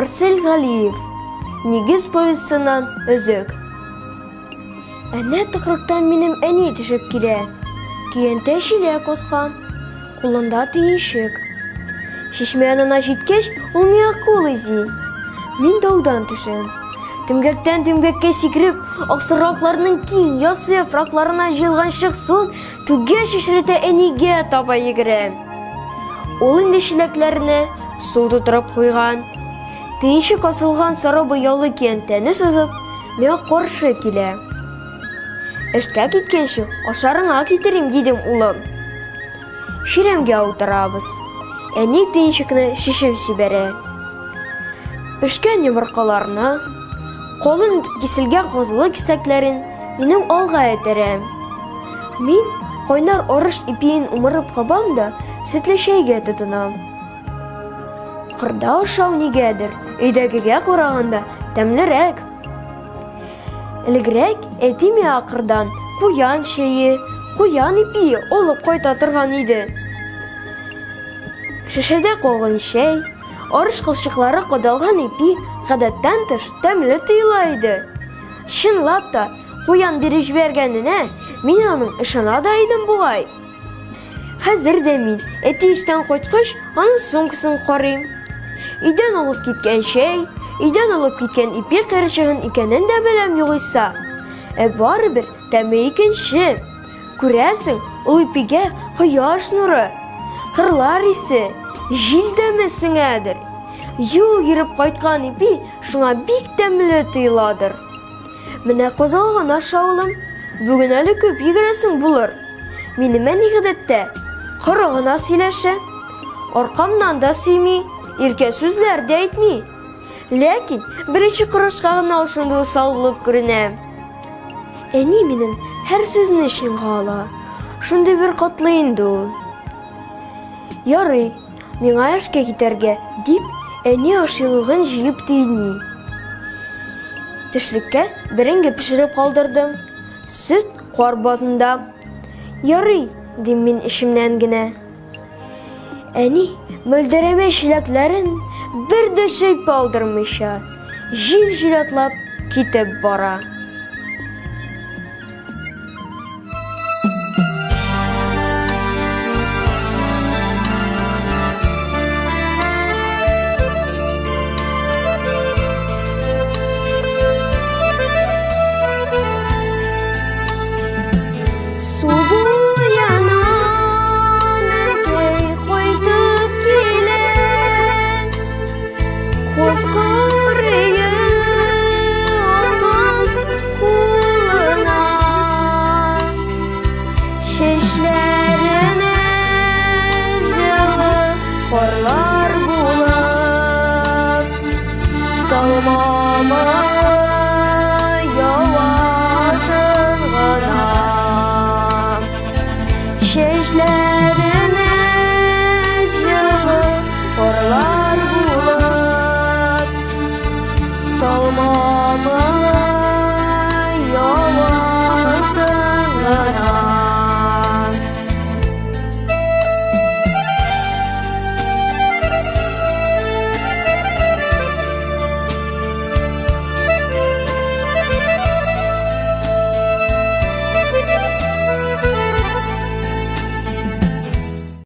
Марсель Галиев. Нигез повестінан үзік. Әне тұқырықтан менім әне түшіп келе. Кейінті шелек осқан. Қолында түйіншік. Шешме анына жеткеш, ол мия қол ізін. Мен даудан түшім. Түмгектен түмгекке секіріп, ақсырақларының кейін ясы фракларына жылған шық сол түге шешірете әнеге таба егірім. Ол інді шелеклеріне су тұтырып қойған. Түйіншік асылған сары бұялы кентені сызып, мен қоршы келе. Эштке кеткенші, ашарыңа кетерім дедім ұлым. Шеремге ауытырабыз. Әне түйіншікні шешіп жібере. Пішкен емірқаларына, қолын кесілген қозылы кесеклерін менің алға етерем. Мен қойнар орыш ипейін ұмырып қабам да сөтлешейге тұтынам. Қырда ұшау негедір, үйдегіге қорағанда тәмлірек. Ілігірек әтеме ақырдан қоян шейі, қоян ипейі олып қойта тұрған еді. Шешеде қолғын шей, орыш қылшықлары қодалған ипи ғадаттан тыш тәмлі тыйлайды. Шынлап та қоян беріп жібергеніне мен оның ішана дайдым бұғай. Хәзір де мен әті іштен қойтқыш оның сумкасын қорым. Үйден олып кеткен шей, үйден олып кеткен ипи қыршығын екенін де білем yoğuysa. Бары бір тәмі екенші. Көрәсің, ол ипиге қияш нұры, қырлар исі, жил дәмесің әдір. Юл еріп қайтқан ипи шуңа бик тәмілі тыйладыр. Міне қозалған ашауылым, бүгін әлі көп егіресің бұлыр. Менімен егідетті, қырығына сөйлеші, орқамнан да сүймей, ерке сөзлер де айтмей. Ләкин бірінші құрышқағын алшынды ұсал болып көрінем. Әне менің әр сөзін ішін қала, шынды бір қатлайынды ол. Ярый, мен аяшқа кетерге деп, әне ашылығын жиып дейіні. Түшлікке бірінге пішіріп қалдырдым. Сүт қуар базында. Ярый, дем мен ішімнен гіне. Әне, мөлдіреме шелеклерін бірді шейп алдырмыша, жил-жил атлап кетіп бара. Şeşlerine жылы қорлар болып, талмамы яуатын ғана. Шешлеріне жылы қорлар болып, талмамы